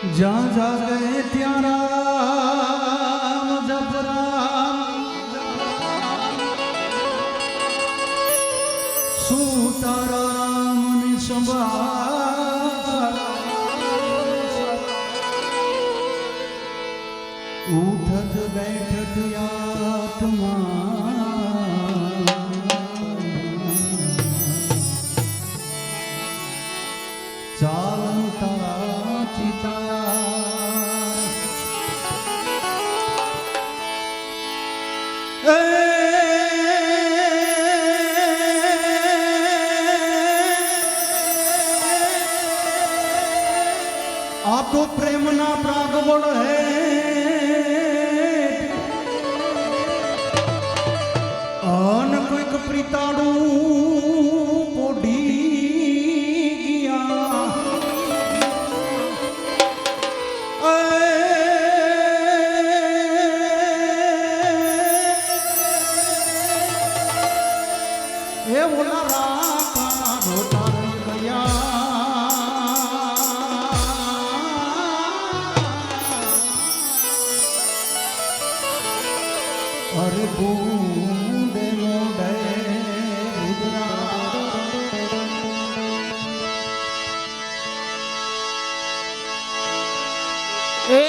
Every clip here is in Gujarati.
जहाँ जा गए ત્યાં રામ જપ રામ સૂતા રામની સંભાળ ઉઠત બેઠત આત્મા ચાલતા ચિતા આ તો પ્રેમના પ્રાગવડ હે અન કોઈક પ્રીતાડું પોઢી ગયા એ ઓલા રાતા રોતા અરે બૂંદે મોઢે રુદ્રા એ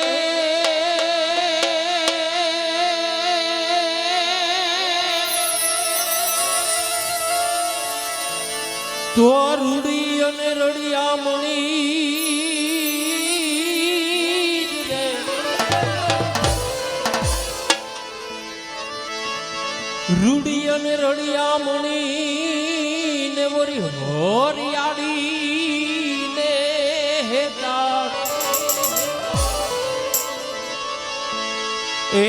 તો રૂડી અને રડિયામણી રૂડી અને રડિયામણી ને વરી હોરિયાળી ને હેતા એ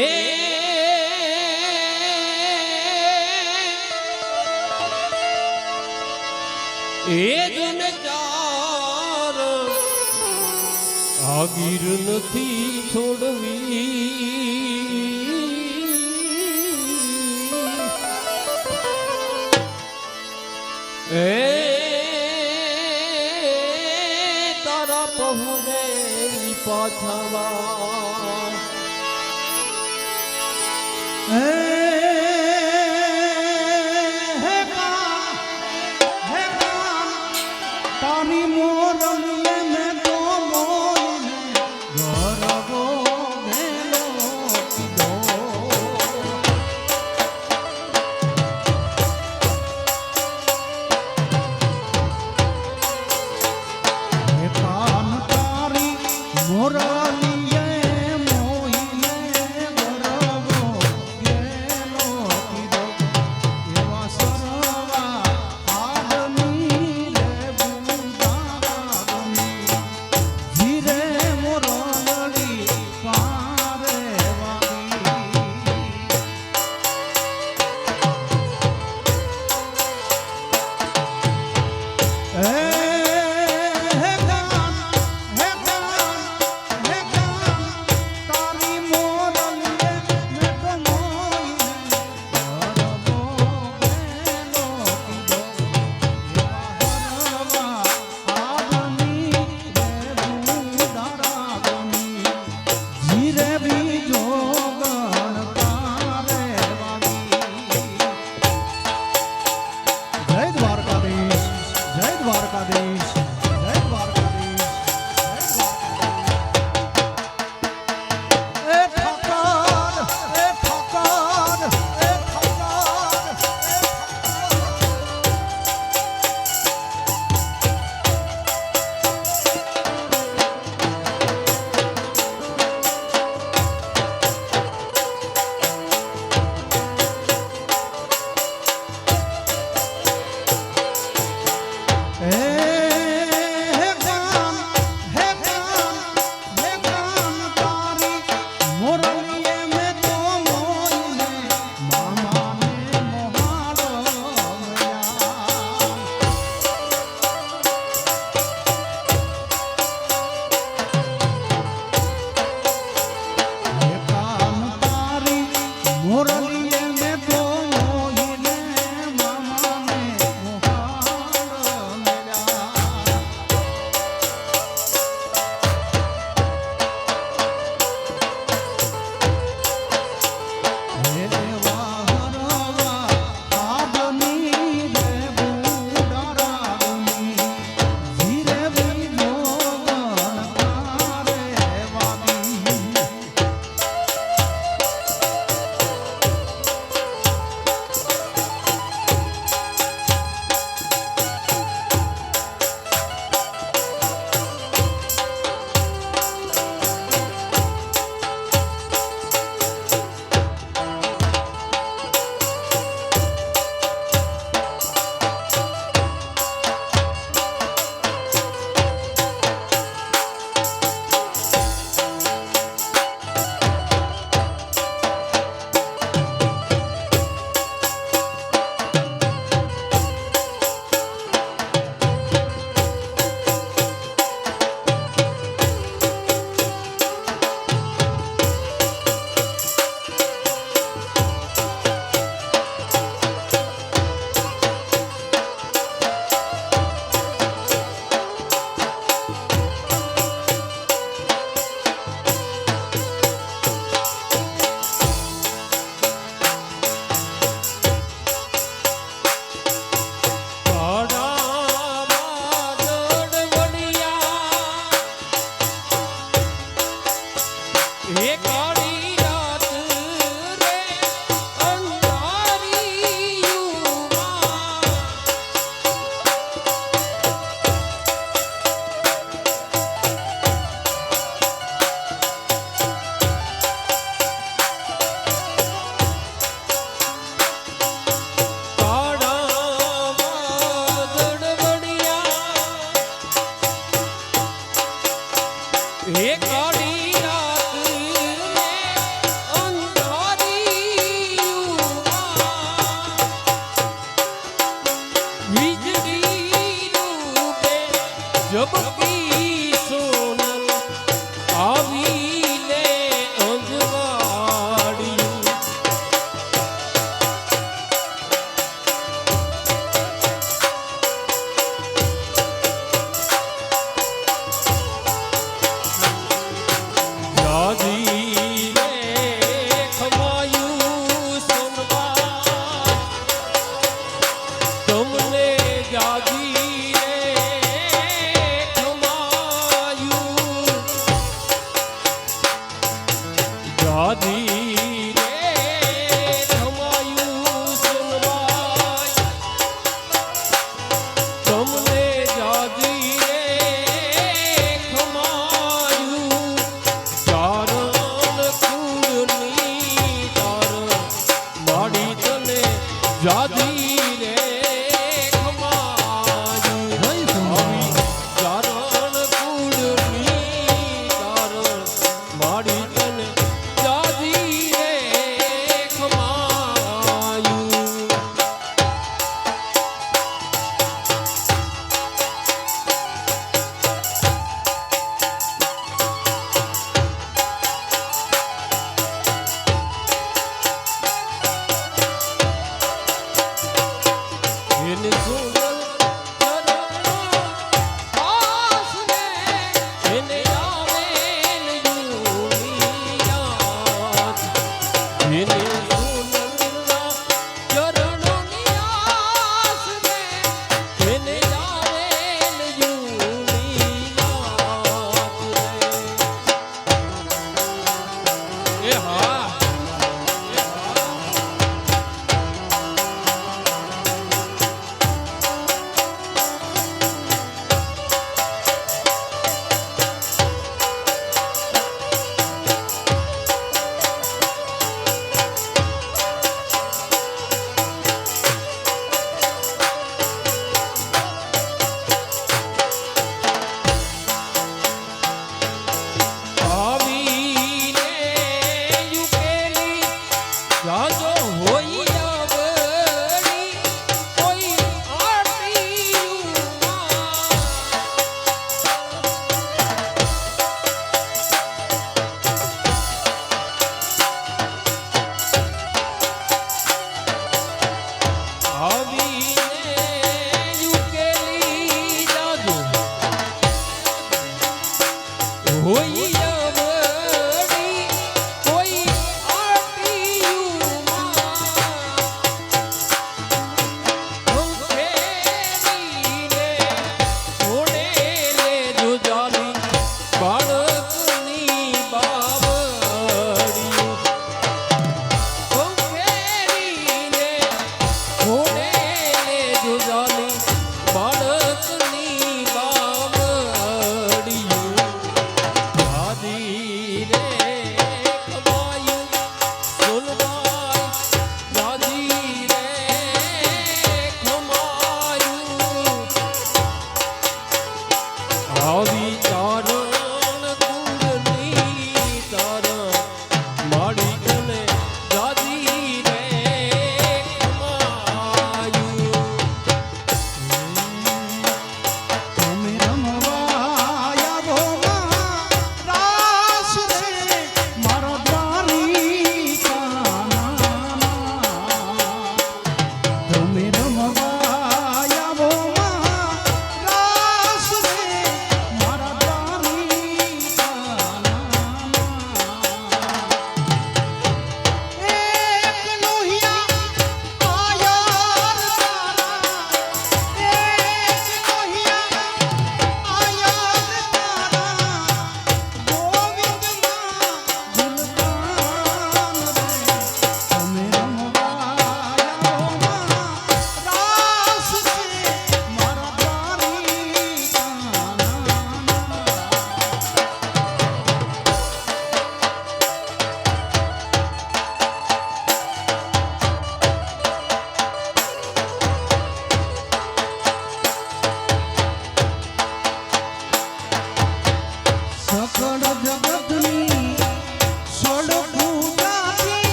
જને ચાર આગીર નથી છોડવી એ તારા પહુને પાછવા તારી મોરલીએ મેં તો બોલીને ગરબો ભેલો કીધો હે કાન તારી મોરલીએ મોહીને ગરબો ભેલો જાજી રે ખમાયું જય સોમનાથ. ચારણ કુળની ચારણ મારી તને જાજી રે ખમાયું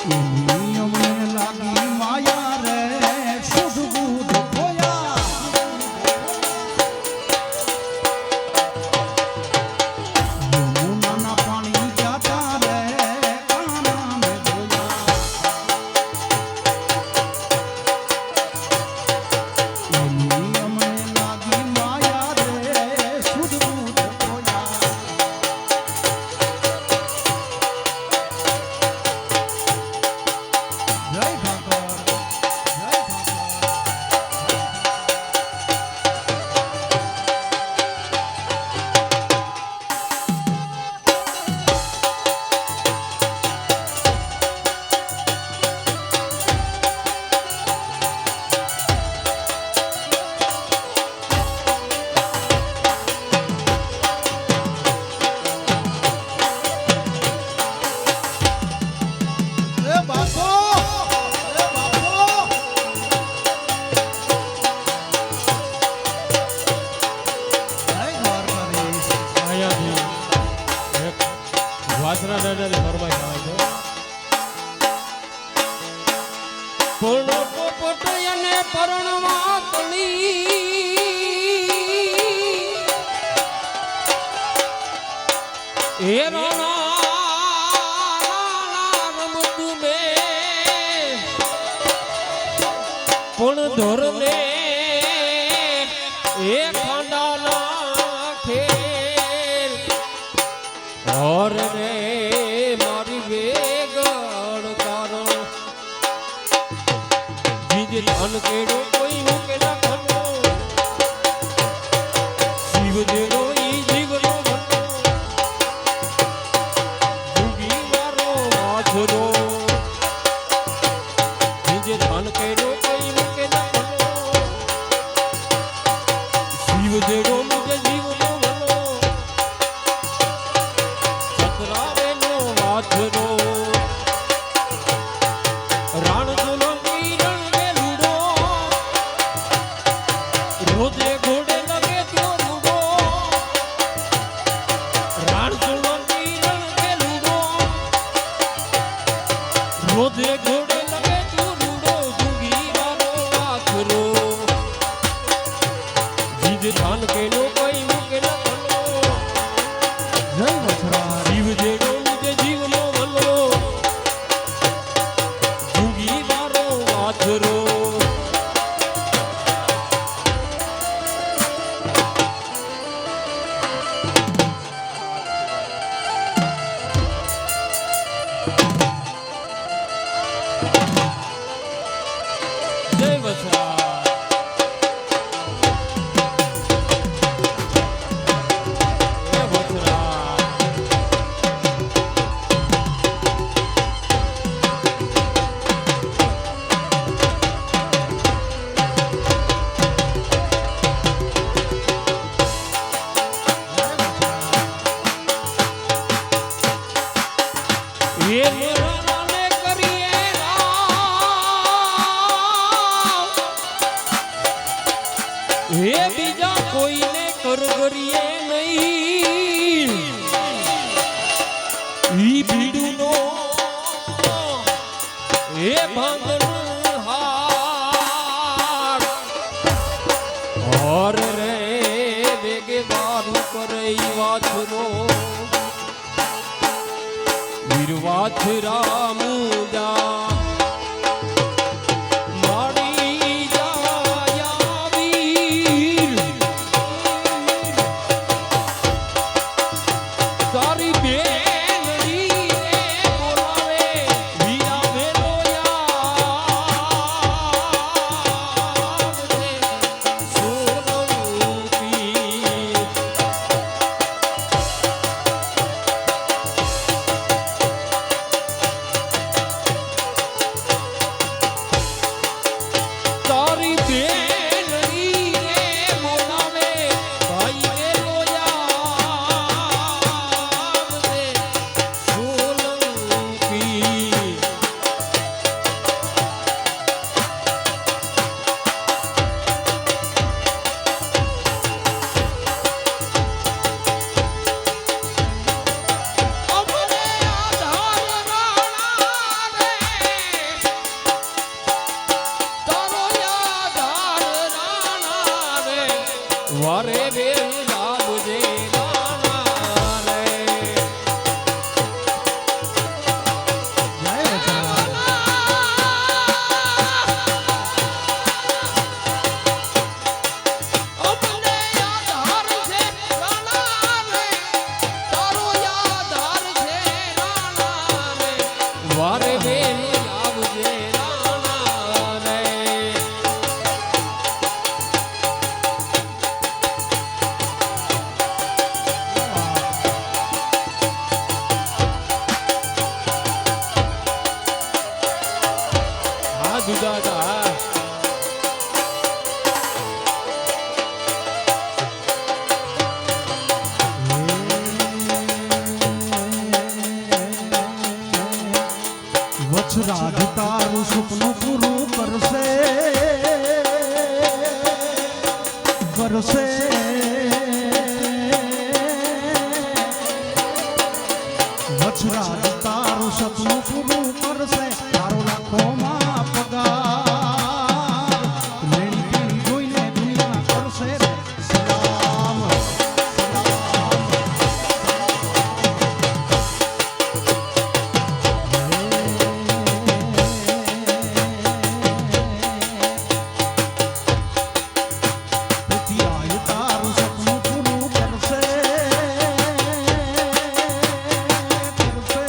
એની અમને લાગી માયા રે શુદ્ધ બુદ્ધ ખોયા યમુનાના પાણી જાતા રે કાનાને ધોયા એની અમને લાગી માયા રે શુદ્ધ બુદ્ધ ખોયા જય ઠાકર જય ઠાકર એ બાપો એ બાપો જય દ્વારકાધીશ અહીંયાથી એક વાસણા દાદાની ફરમાઈશ આવે છે. પૂર્ણ પોપટ અને પરણવા તણી એ રમતું બે પણ ધોરને એ ખાંડાના ખેલ ઓર રે મારી વેગળ કારણ જીજ ધન કેડો કોઈ મૂકે ના ખંડો શિવ જેડો ઈ જીવનો ભંડો જુગી મારો વાછરો જીજ ધન કેડો કોઈ મૂકે ના ખંડો શિવ જેડો મુજે જીવનો ભંડો સતરાવેનો વાછરો રાણ સોલંકી રણ વેલુડો રોજે ઘોડે લગે ત્યો રૂડો રાણ સોલંકી રણ વેલુડો રોજે ઘોડે લગે ત્યો રૂડો જુગી મારો આખરો જીજ ધાન કેનો કોઈ મૂકે ન ભલો જય વછરા જીવ જેડો મુજે જીવનો ભલો જુગી મારો વાછરો જય વછરા જય વછરા એ મેરાને કરીએ રામ હે બીજા કોઈને કરગરીએ નહીં ઈ ભીડુનો હે ભાંગન હાર ઓર રે વેગે વારું કરે ઈ વાછરો વીર વાછરા મુજા માડી જાયા વીર તારી બેનડી ને બોલાવે વીરા વેલોયા સોલંકી સુજાતા વછરાજ તારું સપનું પૂરું કરશે કરશે વછરાજ તારું સપનું પૂરું કરશે તારો લાખોમાં પગાર લેણી દેણી જોઈને દુનિયા કરશે રે સલામ તારું સપનું પૂરું કરશે કરશે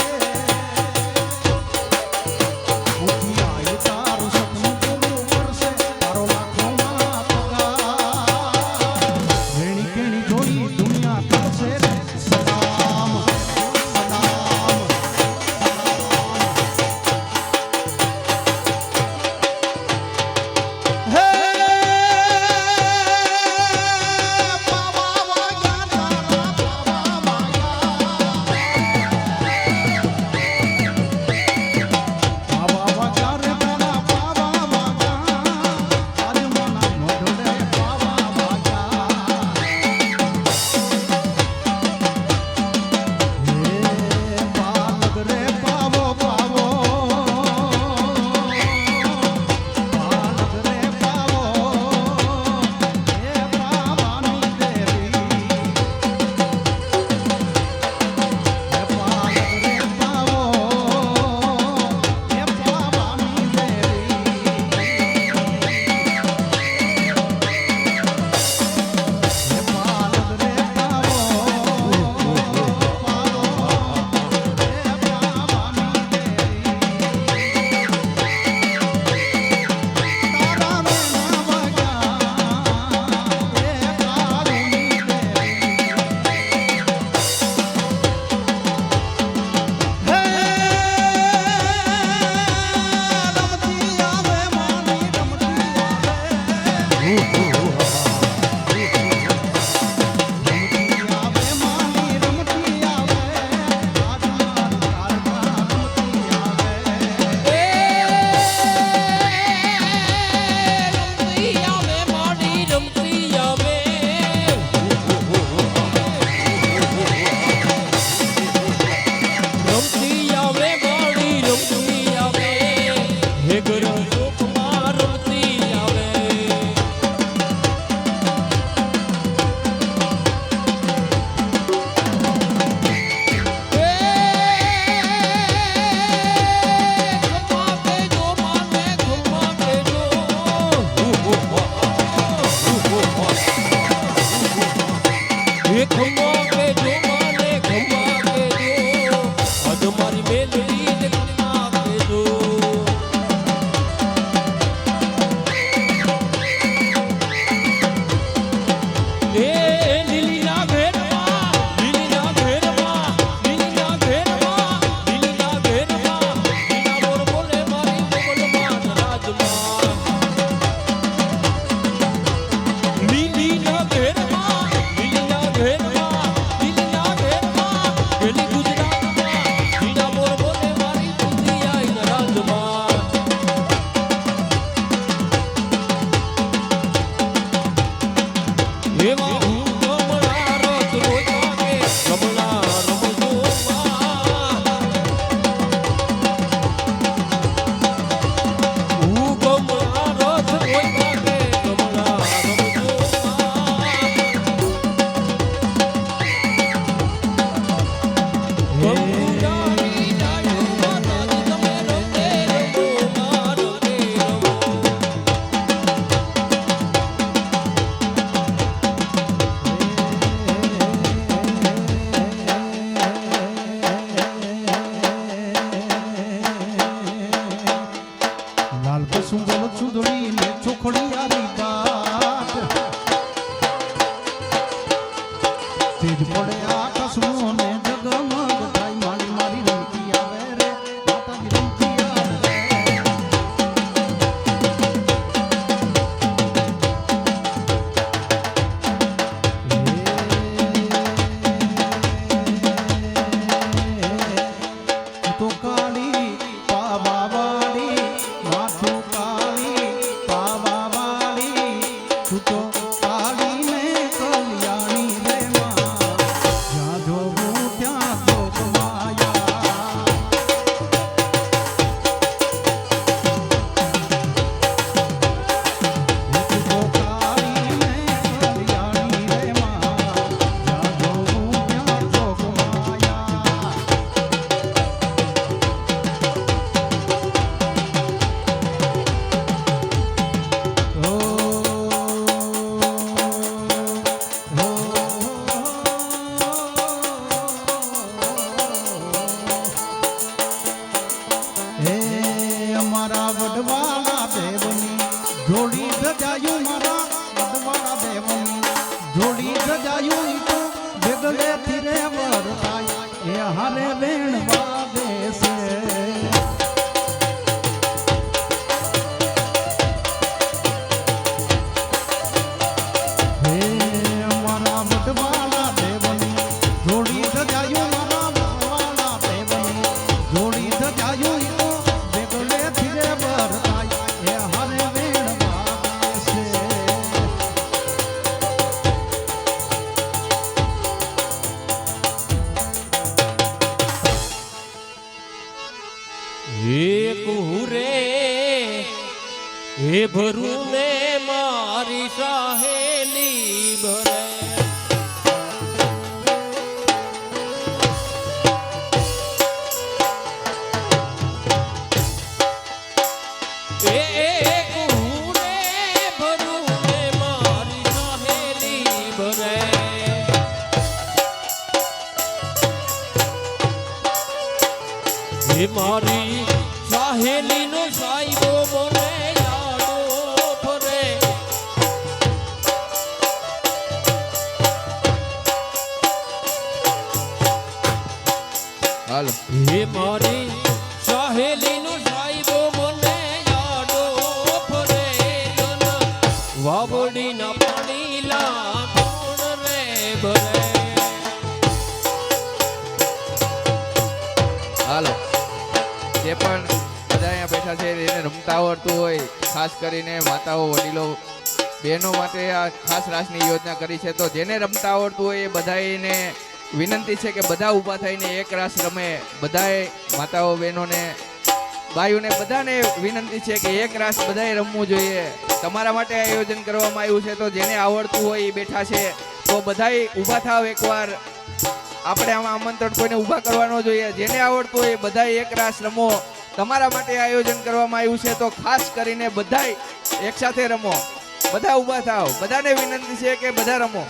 વેણ વાગે છે હે મારા વટવાળા દેવની જોડી સજાયું મારા વટવાળા દેવની જોડી સજાયું તો બેગલે ફિરે બરતાય એ હરે વેણ વાગે છે હે કુરે હે ભરું ને મારી સાહેલી ભરે એ કુરે ભરું ને મારી સાહેલી ભરે હે મારી સાહેલી નો સાઈબો મને યાદો ફરે હાલો હે મારી સાહેલી નો સાઈબો મને યાદો ફરે વાવડી ના પાણીલા કોણ રે ભરે હાલો જે પણ બધા અહીંયા બેઠા છે એને રમતા આવડતું હોય ખાસ કરીને માતાઓ વડીલો બહેનો માટે આ ખાસ રાસની યોજના કરી છે તો જેને રમતા આવડતું હોય એ બધાને વિનંતી છે કે બધા ઊભા થઈને એક રાસ રમે બધાએ માતાઓ બહેનોને ભાઈઓને બધાને વિનંતી છે કે એક રાસ બધાએ રમવું જોઈએ તમારા માટે આયોજન કરવામાં આવ્યું છે તો જેને આવડતું હોય એ બેઠા છે તો બધાએ ઊભા થાવ એકવાર આપણે આમાં આમંત્રણ કોઈને ઊભા કરવાનો જોઈએ જેને આવડતું હોય એ બધાએ એક રાસ રમો તમારા માટે આયોજન કરવામાં આવ્યું છે તો ખાસ કરીને બધાય એકસાથે રમો બધા ઊભા થાવ બધાને વિનંતી છે કે બધા રમો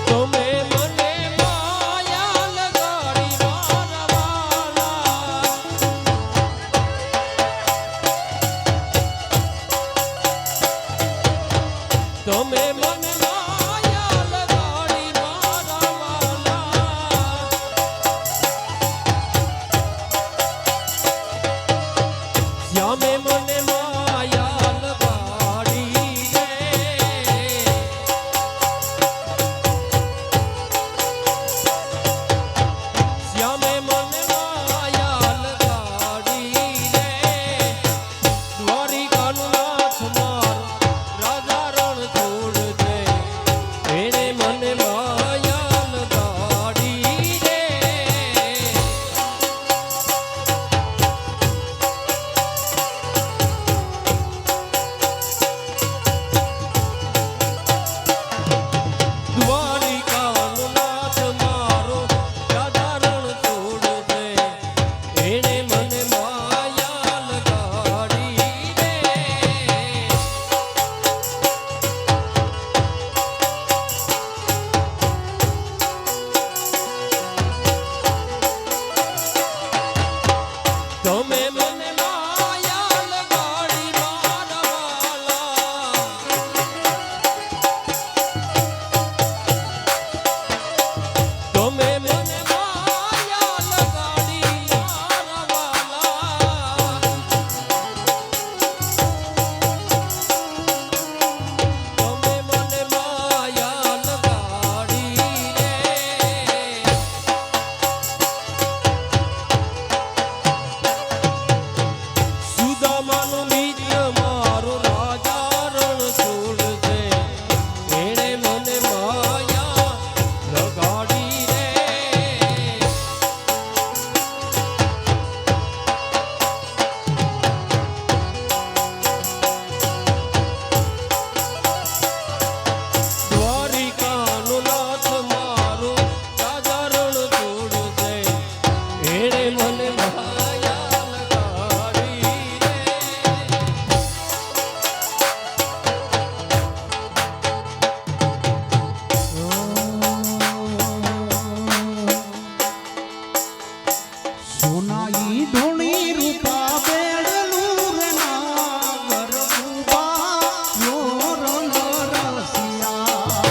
તમે મને માયા લગાડી મારા વાલા તમે મને માયા લગાડી મારા વાલા શ્યામે મને માયા લગાડી રે શ્યામે મને માયા લગાડી રે દ્વારિકાનું નાથ મારો રાજા રણ છોડ દે એણે મને માયા લગાડી રે દ્વારિકાનું નાથ મારો રાજા રણ છોડ દે એણે મને માયા લગાડી રે તમે મને માયા લગાડી મારા વાલા તમે મને માયા લગાડી મારા વાલા તમે મને માયા લગાડી રે સુદામાનું મિત્ર મારો રાજા રણ છોડ દે એણે મને માયા લગાડી રે દ્વારિકાનો નાથ મારો રાજા રણ છોડ દે એણે મને માયા લગાડી રે સોનાઈ ધોણી રૂપા બેડલું રે નાગર રૂપા યો રંગ રસિયા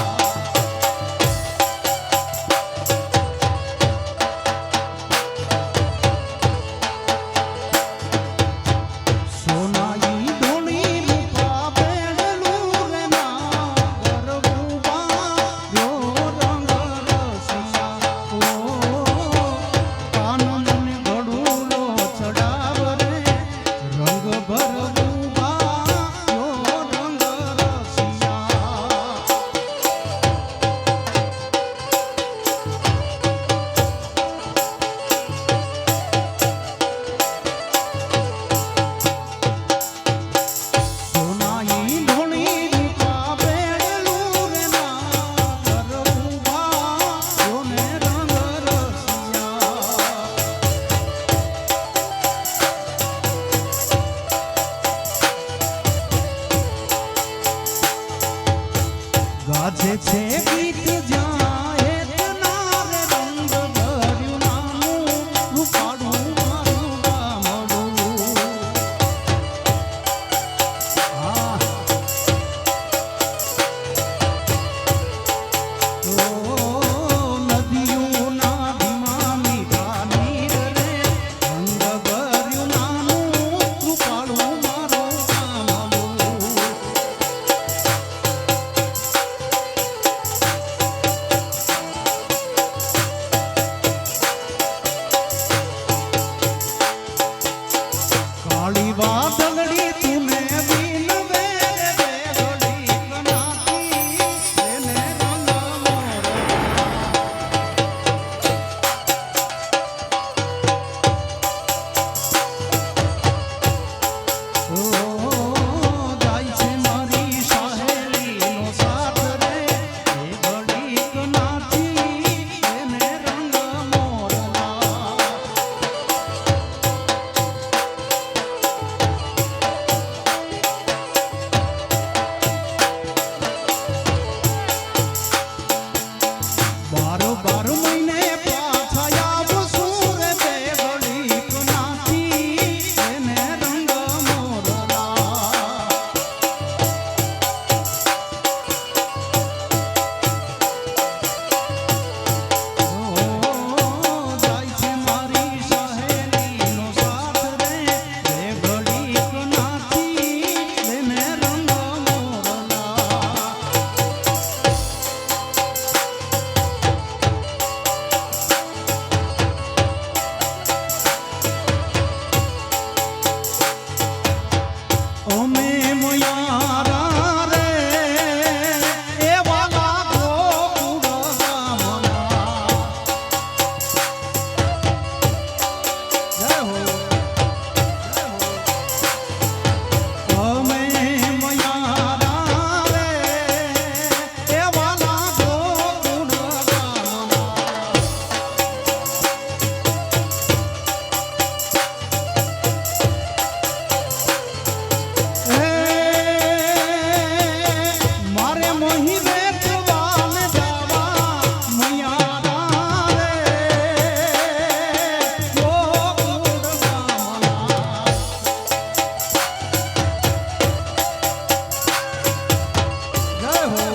હર મહિને પાછા આવશું રે બે ઘડીક નાચી એને રંગ મોરલા જાય છે મારી સહેલીનો સાથ રે બે ઘડીક નાચી એને રંગ મોરલા અમે મોયારા રે એ વાલા ગોકુળ ગામના જય હો અમે મોયારા રે એ વાલા ગોકુળ ગામના મારે મોહી વેચવાને જાવા મૈયારા રે ગોકુળ ગામના જય હો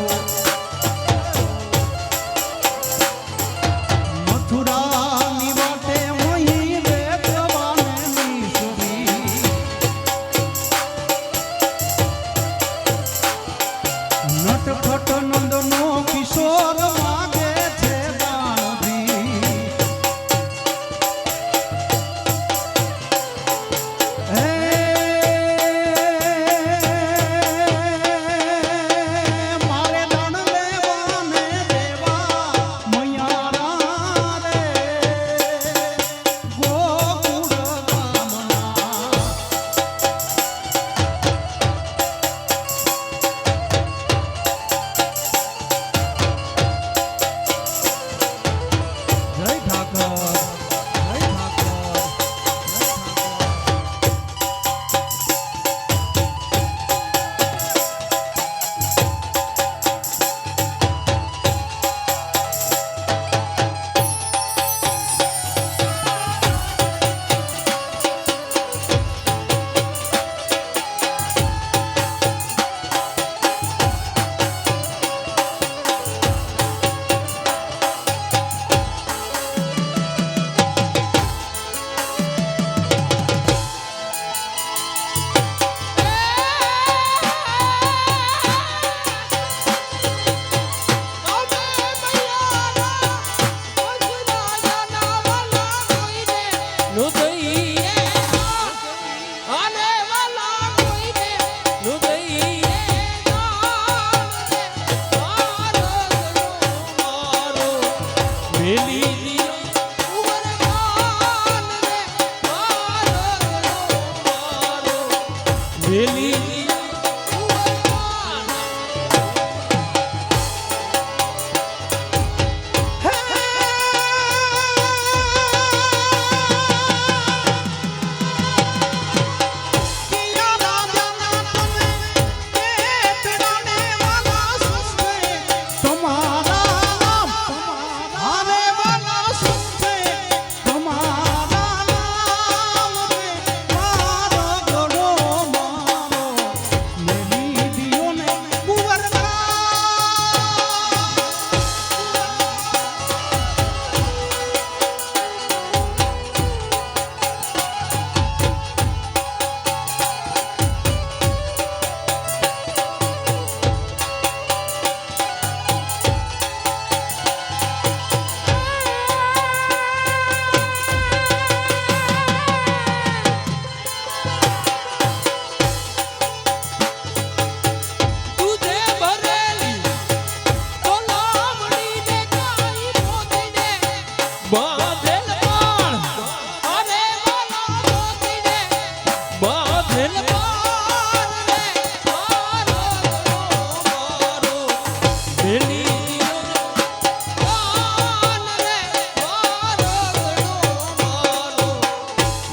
મથુરાની વાટે મોહી વેચવાને નીસરી નટખટ નંદનો કિશોર માગે છે દાનવી હે મારે દાન લેવાને દેવા મૈયારા રે ગોકુળ ગામના જય ઠાકર જય ઠાકર જય ઠાકર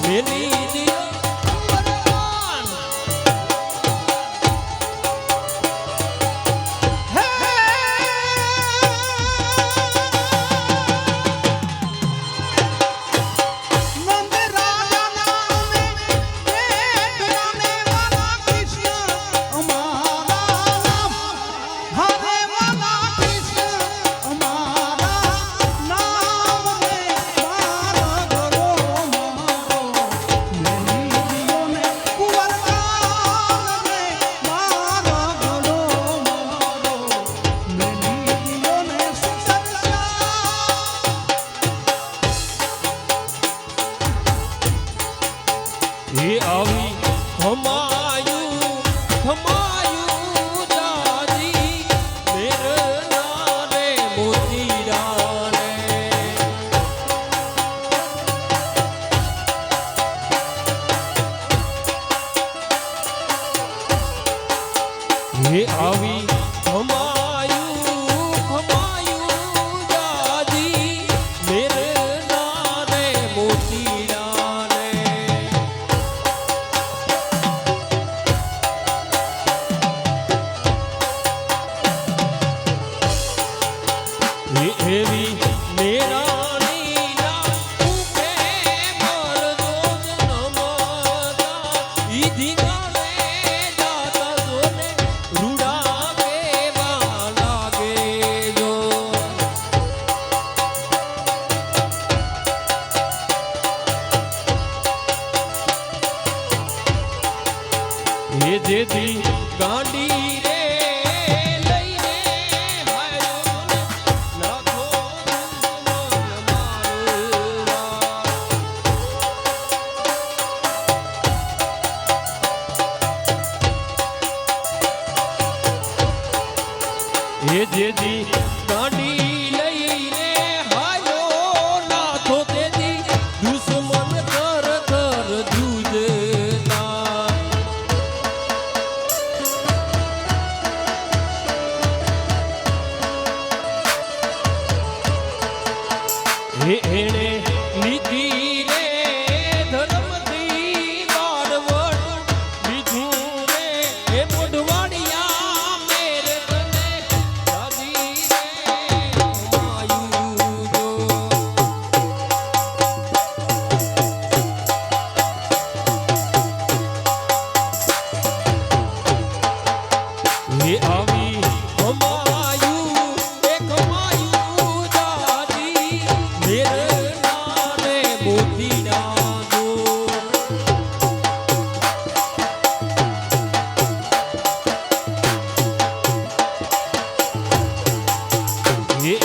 મેલી દિયો. એ આવી ખમાયું ખમાયું જાજી મેરના રે મોતીડા રે એ આવી ખમાયું ખમાયું જાજી મેરના રે મોતીડા રે એવી મેરાની ના ઉકે મરદો નમદા ઈ ધીંગાણે જાતા જોને રૂડા કેવા લાગે જો એ જેથી ગાંડી રે લઈને હાયો ને નાખો દુશ્મન મારવા એ જેથી ગાંડી લઈને હાયો નાથો તેથી દુશ્મન કર કર જુજતા એણે લીધી રે ધર્મથી બાળવટ લીધું રે એ મોઢવાડિયા મેરે તને દાદી રે માયું જો એ આવી અમાયું એ કમાયું દાદી મેરના રે મોતીડા દો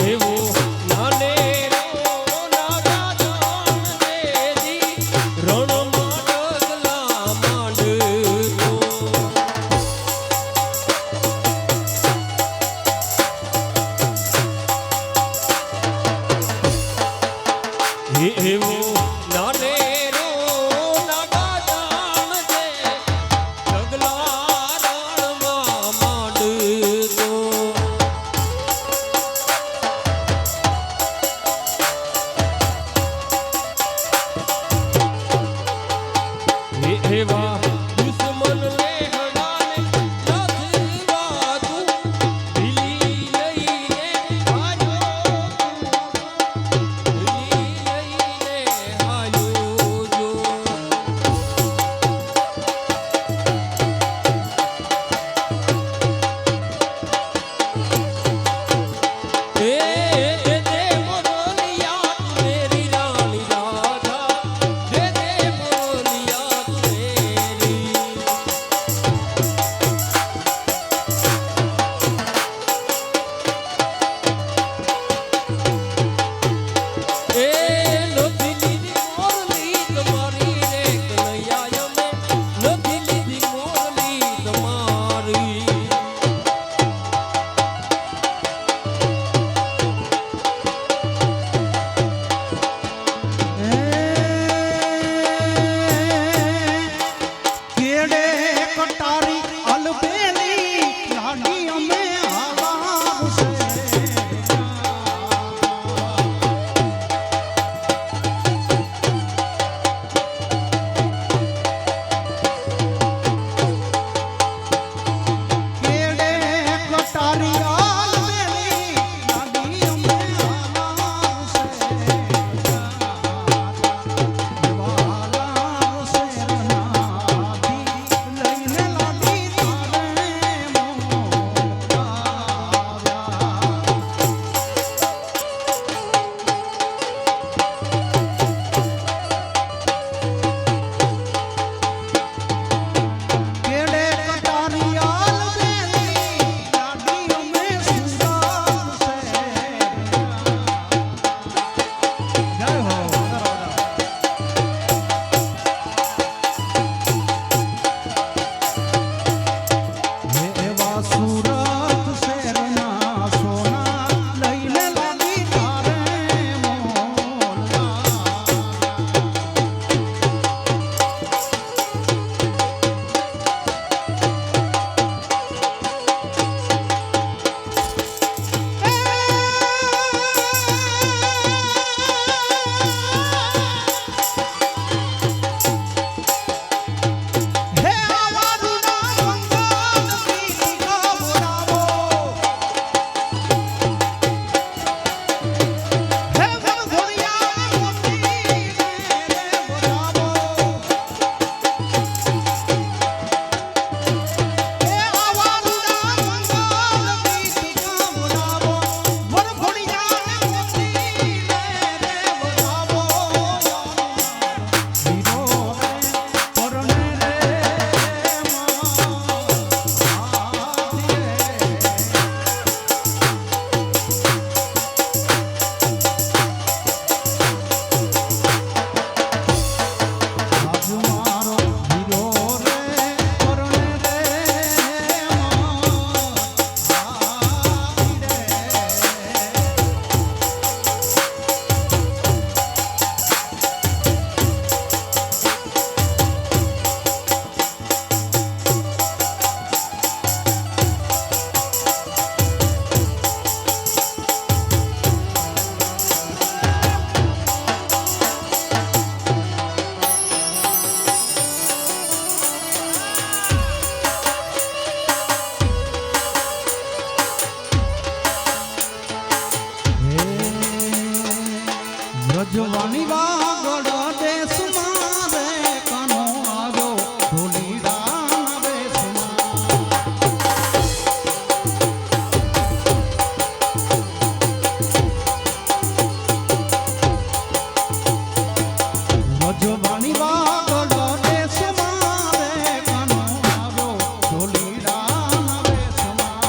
એવો નાનેરો નાગા જાણ દેજી રણમાં ડગલા માંડતો એવો નાનેરો નાગા જાણ દે ડગલા રણમાં માંડતો એવા દુશ્મન લેહડાને નથી વાતું દિલી લઈને હાયો દિલી લઈને હાયો જો એ દે મોરલિયા મેરી રાણી રાધા દે મોરલિયા મેરી એ નથી લીધી મોરલી તમારી રે કનૈયા અમે નથી લીધી મોરલી તમારી કેડે કટારી અલબેલી લાડી અમે આવાવશે કેડે કટારી અલબેલી લાડી અમે આવાવશે વાલા શેરનાથી લઈને લાડી તારે રજવાણી વાગડ દેશમાં રે કાનો આવ્યો ઢોલીડાના વેશમાં. રજવાણી વાગડ દેશમાં રે કાનો આવ્યો ઢોલીડાના વેશમાં.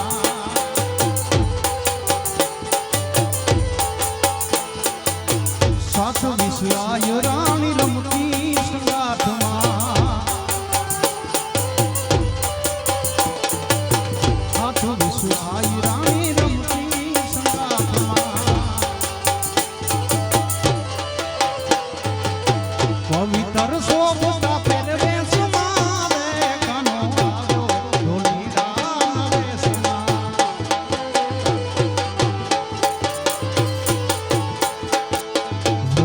સાત વિસરાય રાણી રમતી સંગાથમાં. સાત વિસરાય રાણી રમતી સંગાથમાં. પવિત્ર શોભતા પહેરવે સમારે કાનો આવ્યો ઢોલીડાના વેશમાં.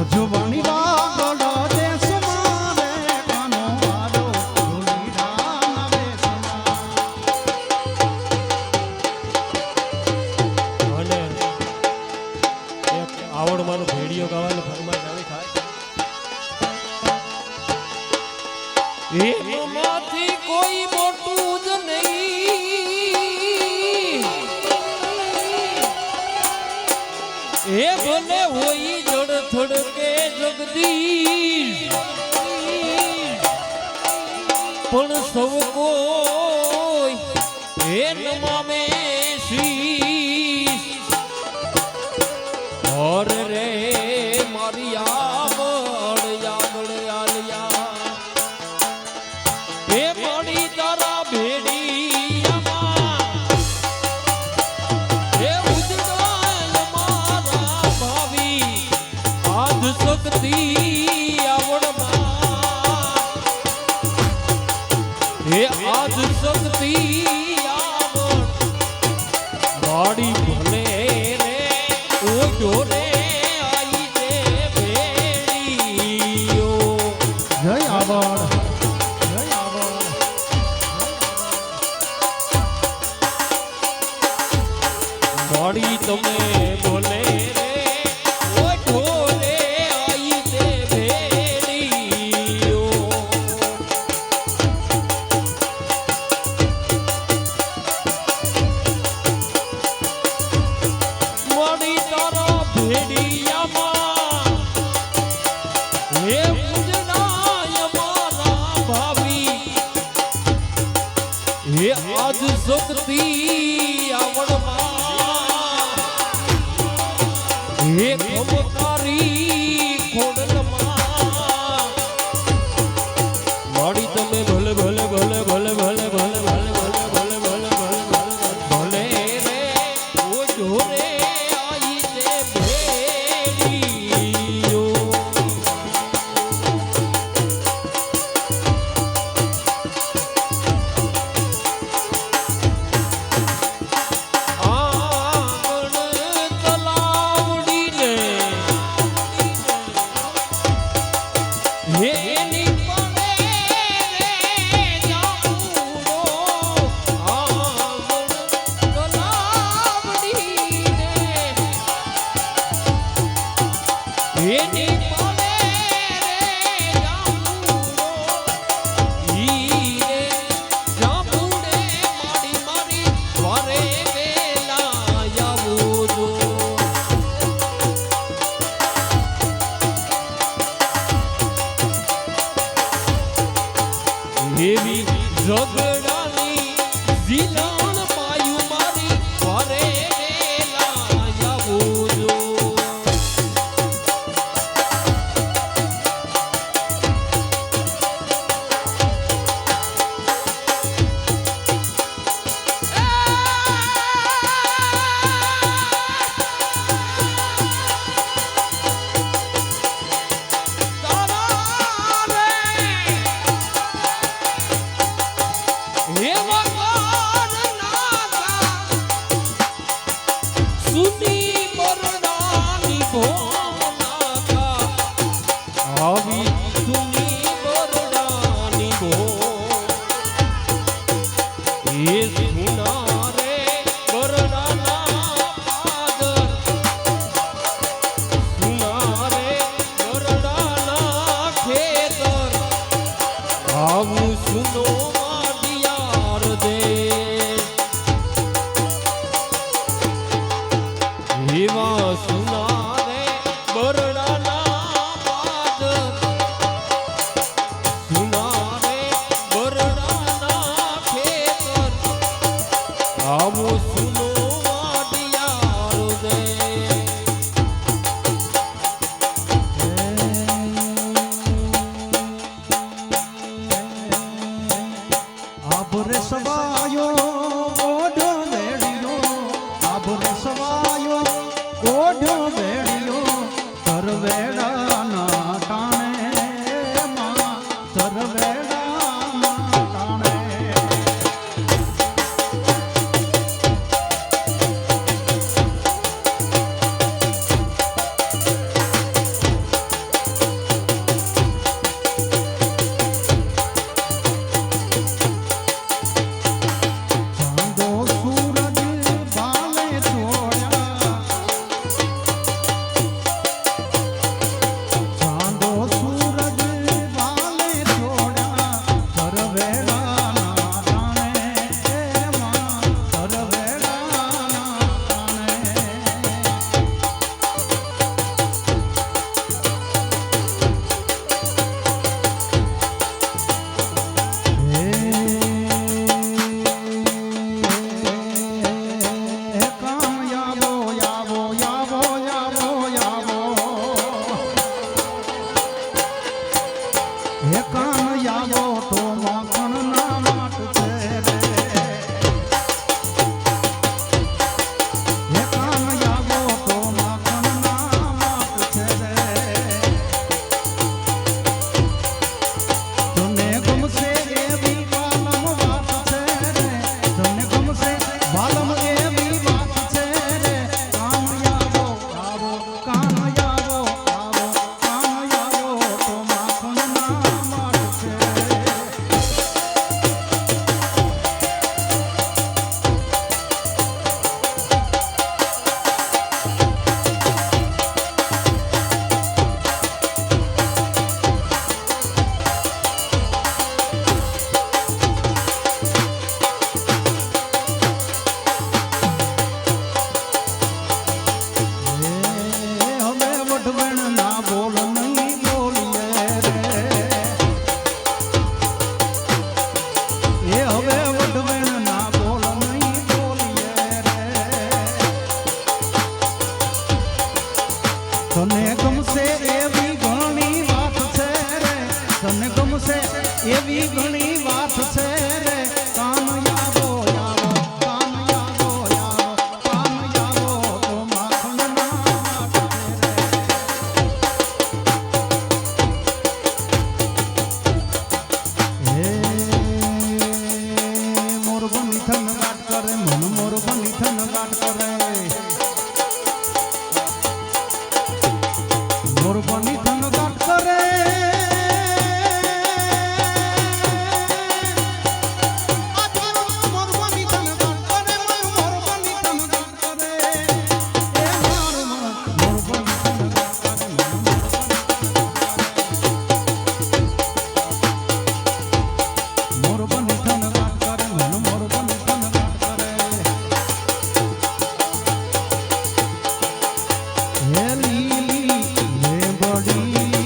રજવાણી વાગડ દેશમાં રે કાનો આવ્યો ઢોલીડાના વેશમાં. અને એક આવડવાનો ભેડિયો ગાવાનો ફરમાઈશ આવી થાય. એમાંથી કોઈ મોટું જ નહીં, એ ભલે હોય જડથડ કે જગદીશ, પણ સૌ કોઈ એ નમામે શીશ. ઓર રે મારી આવડ આગળ આલિયા, એ મારી તારા ભેડિયામાં, એ ઉજળાય મારા ભાવી આજ શક્તિ આવડમાં, એ આજ શક્તિ આવડ મારી ભલે રે ઓજો રે આઈ દે ભેડિયો. જય આવડ જય આવડ. મારી તમે બોલે રે ઓઠો રે આઈ દે ભેડિયો. મારી તારા ભેડિયામાં હે પૂજનાય મારા ભાવી, હે આજ શક્તિ આવડમાં, હે ખમકારી ખોડલમાં, માડી તમે ભલે ભલે ભલે ભલે ભલે ભલે ભલે ભલે ભલે ભલે ભલે ભલે રે ઓજો રે આઈ દે ભેડિયો. આંગણ તલાવડીને એની પડે રે જામુડો. આંગણ તલાવડીને એની પડે રે જામુડો. ઈ રે જામુડે મારી મારી વારે વેલા આવજો. એવી ઝઘડાની ઝીલાણ પાયું મારી વારે વેલા આવજો. વેળાના ટાણે માં વેળાના ટાણે ચાંદો સૂરજ બાલે છોડ્યા ચાંદો સૂરજ બાલે છોડ્યા વેળાના ટાણે માં વેળાના ટાણે કામયાબો યાબો યાબો યાબો યાબો હે કામયાબો તો માખણ ના માટ છે રે હે કામયાબો તો માખણ ના માટ છે રે તને ગમશે એવી વાલમ વાત છે રે તને ગમશે વાલમ એવી વાત છે રે કામયાબો આવો કામયાબો આવો કામયાબો તો માખણ ના માટ છે હવે વઢવણ ના બોલ નહીં બોલીએ રે એ હવે વઢવણ ના બોલ નહીં બોલીએ રે તને ગમશે એવી ઘણી વાત છે રે તને ગમશે એવી ઘણી વાત છે રે કામયાબો યાવો કામયાબો યાવો કામયાબો તો માખણ ના માટ છે રે હે મોર બની થન ગાટ કરે મન મોર બની થન ગાટ કરે મોર બની થન ગાટ કરે મોર બની થન ગાટ કરે મોર બની થન ગાટ કરે એ મારું મન મોર બની થન ગાટ કરે મન મોર બની થન ગાટ કરે મન મોર બની થન ગાટ કરે હે લીલી હે બડી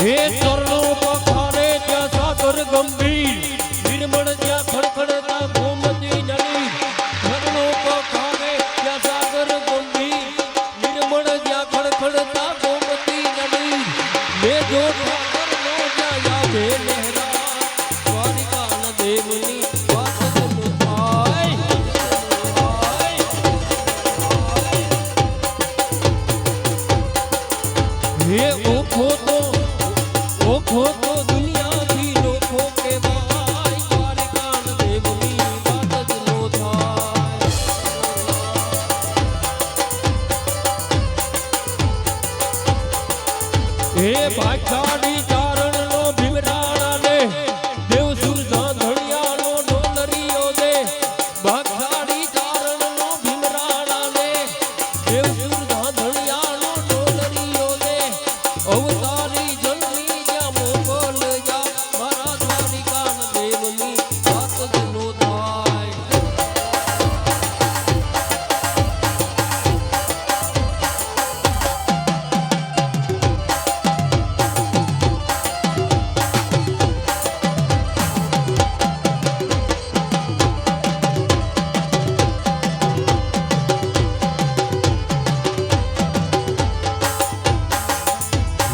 હે ચરણો પખારે ત્યાં સાગર ગંભીર નિર્મળ ત્યાં ખડખડતા ગોમતી નદી ચરણો પખારે ત્યાં સાગર ગંભીર નિર્મળ ત્યાં ખડખડતા ગોમતી નદી મે જો ઠાકરનો ત્યાં યાદે લહેરા દ્વારિકા દેવની વાત જનુ થાય હે ઓખો તો દુનિયાથી લોખો કહેવાય દ્વારિકા દેવની વાત જ નો થાય હે ભાષાડી ચારણનો ભીમરાણા ને દેવસુર ધાંધણિયાનો ડોલરીઓ દે ભાષાડી ચારણનો ભીમરાણા ને દેવસુર ધાંધણિયાનો ડોલરીઓ દે અવતારી જલ્દી જ્યાં મોકલ જા મારા દ્વારિકા દેવની વાત જ નો થાય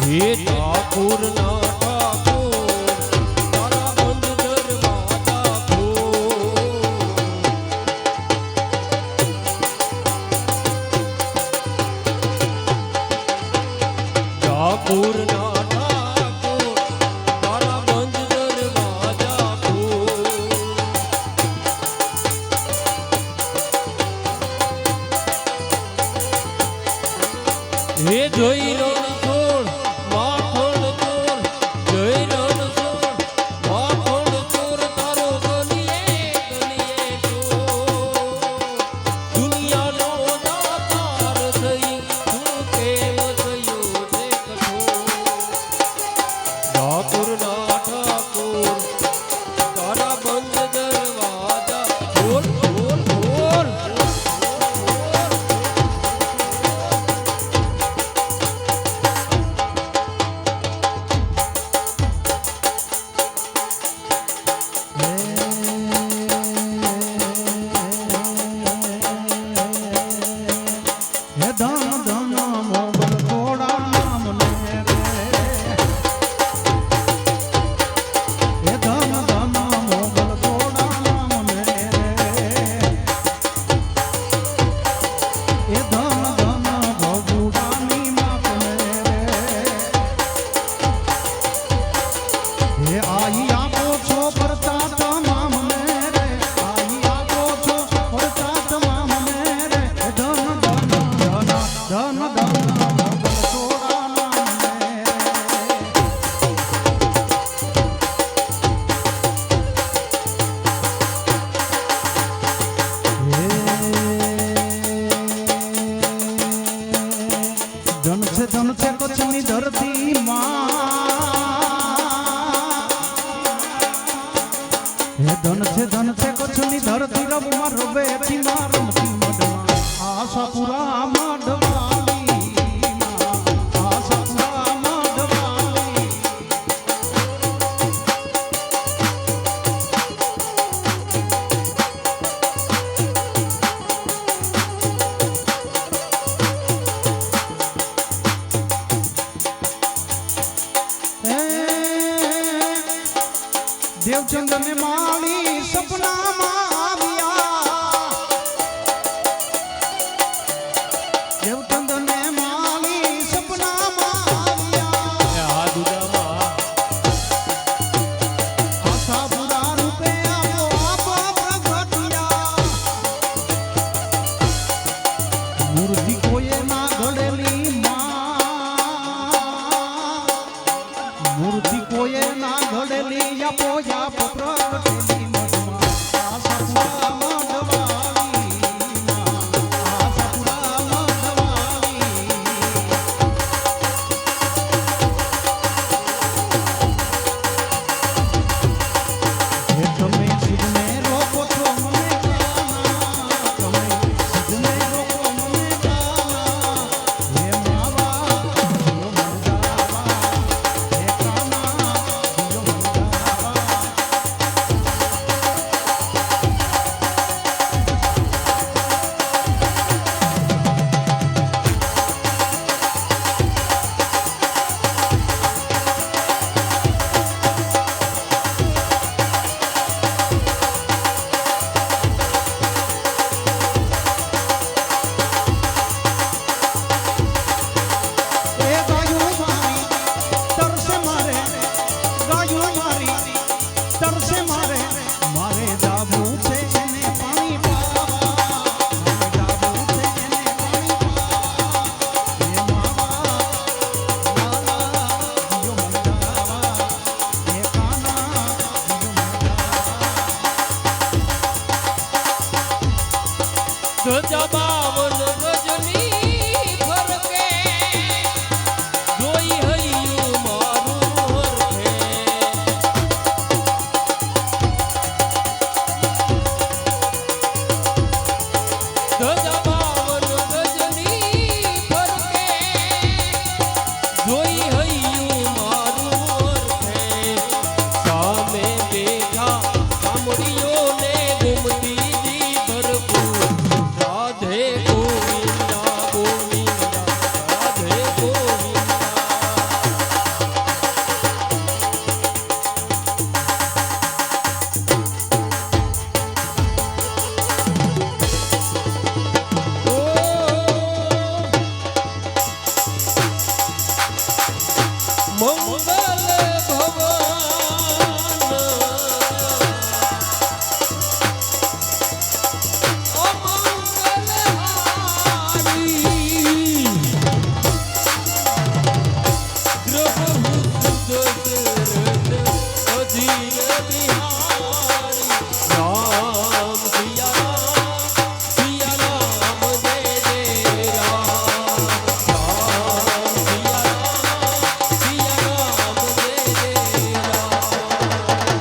હે ઠાકુર ના ઠાકુર તારા બંધ દરવાજા ખોલ ઠાકુર ના ઠાકુર તારા બંધ દરવાજા ખોલ હે જોઈ લો ધન છે કચ્છની ધરતી માં હે ધન છે કચ્છની ધરતી રબમાં રવે થી રમતી મડમાં આશાપુરા મડવાલી આશાપુરા મડવાલી દેવચંદ ને માળી સપનામાં આવ્યા દેવચંદ ને માળી સપનામાં આવ્યા આશાપુરા રૂપે આપો પ્રગટ્યા મૂર્તિ કોઈએ ના ઘડેલી મૂર્તિ કોઈએ ના ઘડેલી યાપો યાપ પ્રગટેલી મનમાં નથી હૈયું મારું ઓળખે સામે બેઠા સાંભળીઓને ગુમતી જી ભરપૂર રાધે ગોવિંદા ગોવિંદા રાધે ગોવિંદા મંગલ રામ સિયા રામ જય જય રામ રામ સિયા રામ જય જય રામ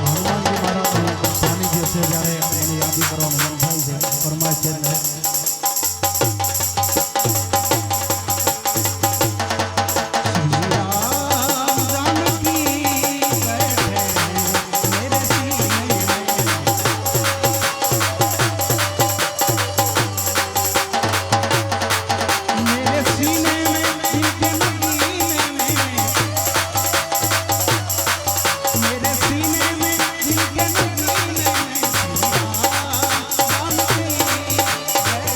હનુમાનજી મહારાજનું સાનિધ્ય છે જ્યારે એની યાદી કરવાનું મન થાય છે ફરમાઈશ છે ને શ્રી રામ જાનકી બેઠે મેરે સીને मेरे सीने में दिल के नगीने में मेरे सीने में दिल के नगीने में जानती मेरे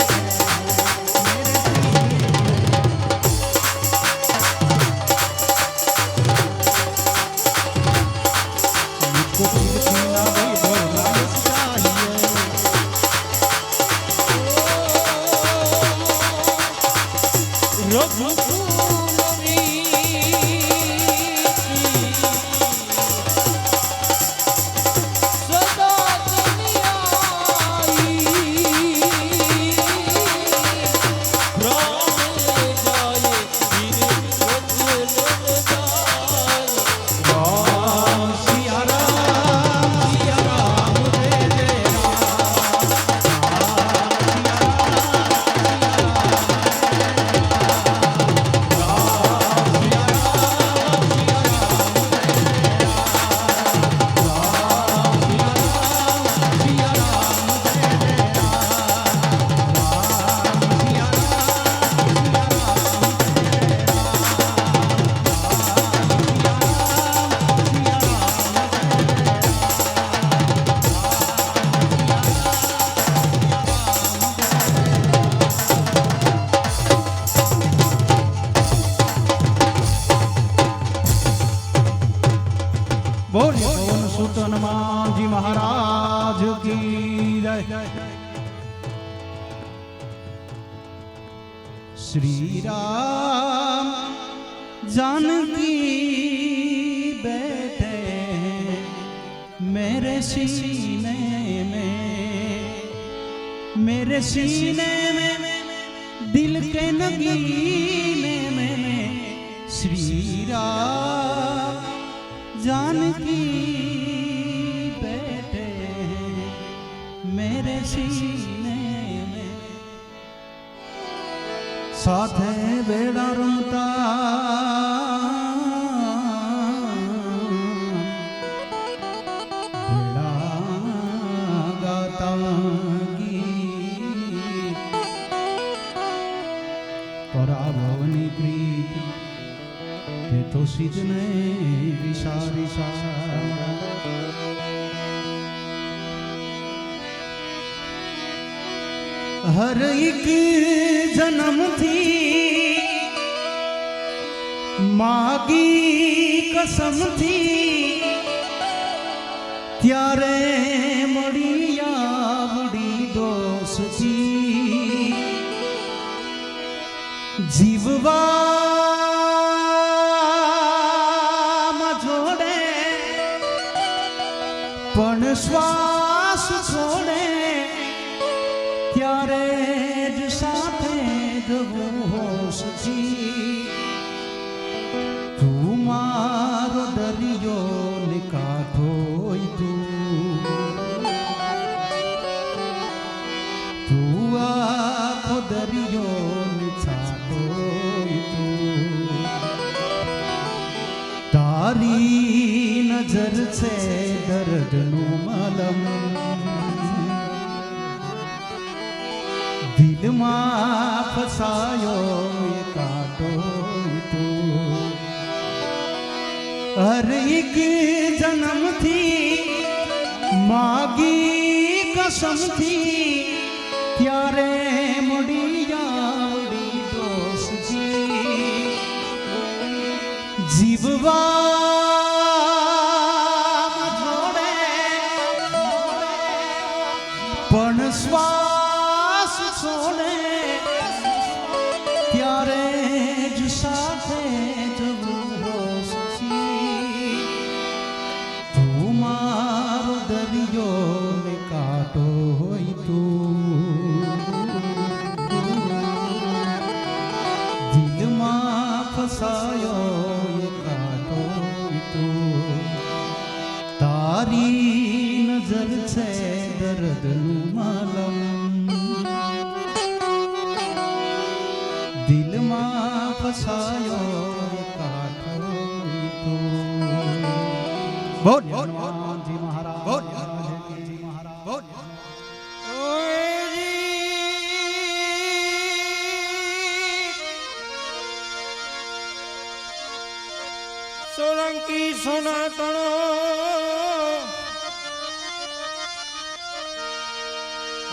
मुझको फिर सीना भी भरना चाहिए राम सिया राम जय जय बोलिए पवन सुत हनुमान जी महाराज की जय। श्री राम जानकी बैठे मेरे सीने में दिल के नगीने में श्री राम जानकी बैठे मेरे सीने में साथे बेड़ा रमता बेड़ा गाता गीत पराभवनी प्रीति ते तो सिद्धने विसारी हर एक जन्म थी मागी कसम थी त्यारे मड़िया बड़ी दोस्ती जीववा पण श्वास छोड़े त्यारे ज साथे जगू होशजी तू मारो दरियो निकाठोय तू आखो दरियो निछाठोय તારી નજર છે દર્દનું મલમ દિલમાં ફસાયો એ કાંટો તું હર એક જન્મથી માગી કસમથી ત્યારે મળી આવડી દોસ્તી જીવવા જોડે પણ શ્વાસ છોડે ત્યારે જ સાથે જવું દોસ્તી તું મારો દરિયો ને કાંટો હોય તું દિલમાં ફસાયો એ કાંટો તું તારી નજર છે દર્દનું મલમ દિલમાં ફસાયો એ કાંટો તું બોલ હનુમાનજી મહારાજ બોલ હનુમાનજી મહારાજ બોલ સોલંકી સનાતનો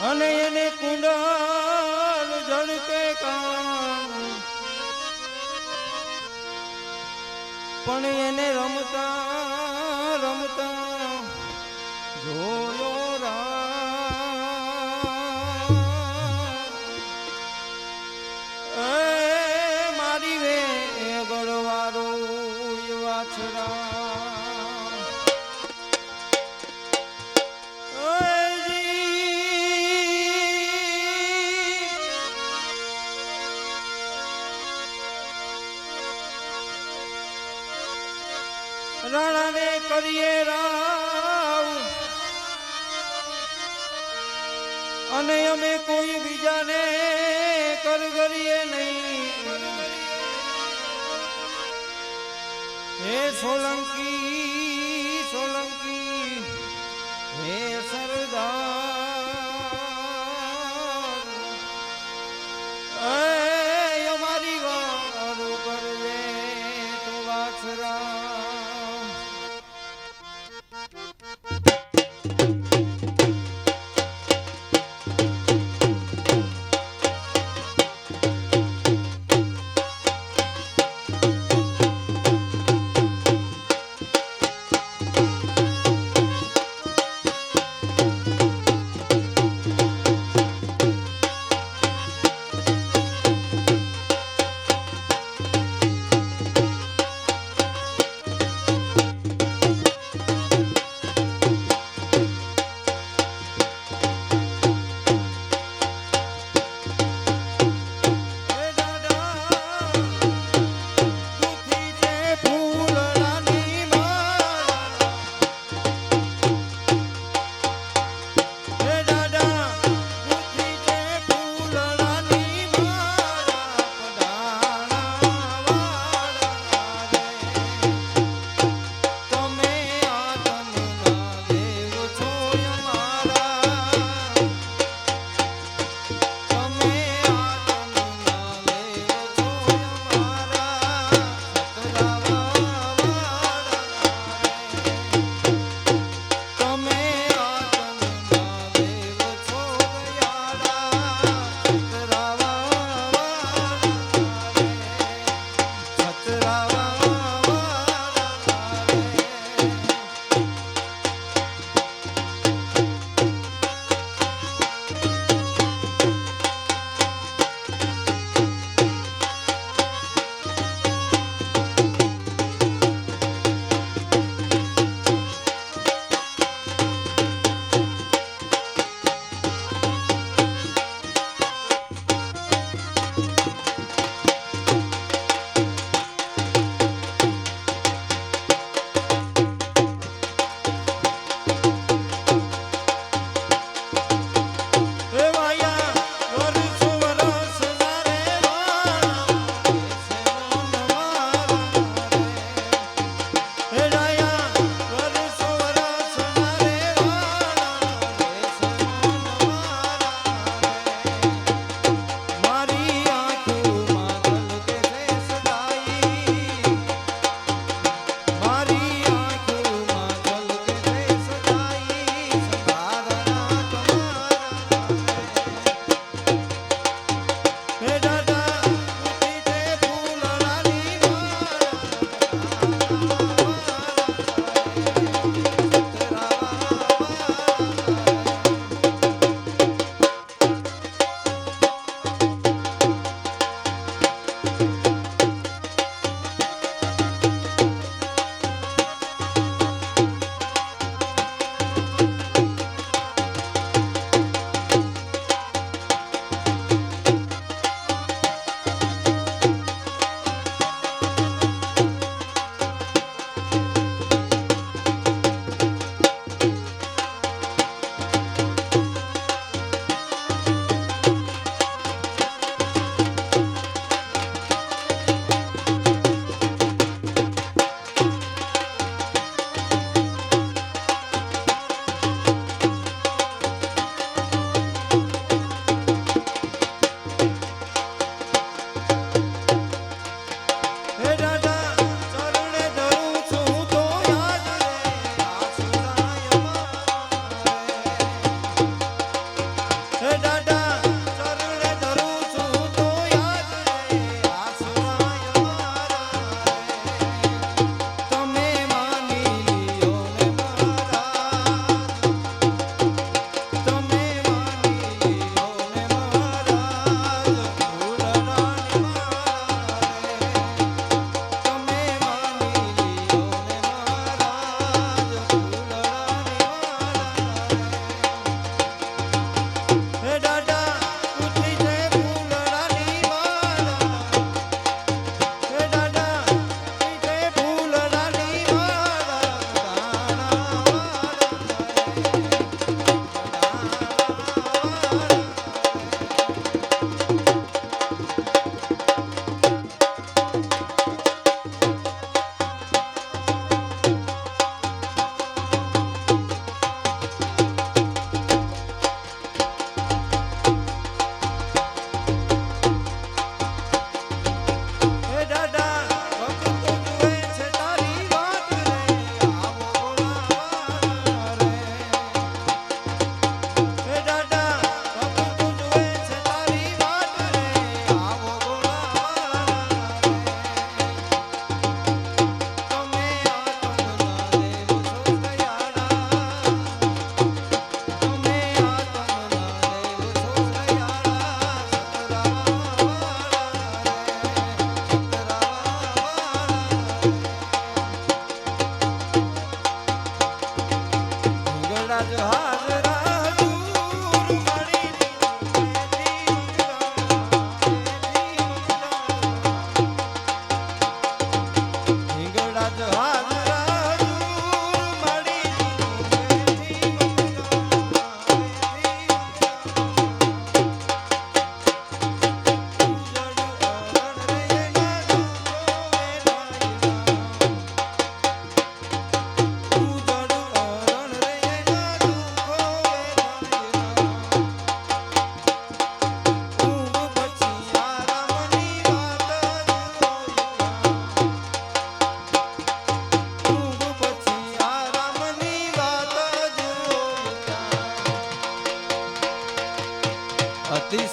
અને એને કુંડલ ઝળકે કાન પણ એને રમતા રમતા જોયો મારી વે ગળવારો વાછડા રાણાને કરીએ રાવ અને અમે કોઈ બીજાને કરગરીએ નહીં હે સોલંકી સોલંકી હે સરદાર અમારી વારું કરજે તો વાછરા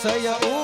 સય